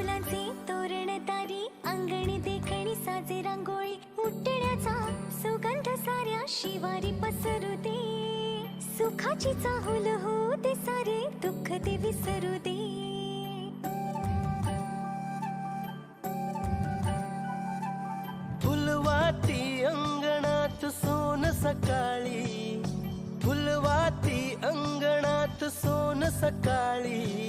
फुलांचे तोरण तारी अंगणी देखणी साजे रांगोळी उठण्याचा सुगंध साऱ्या शिवारी पसरू दे सुखाची चाहुल हो दे सारे दुःख ते विसरू दे फुलवाती अंगणात सोन सकाळी फुलवाती अंगणात सोन सकाळी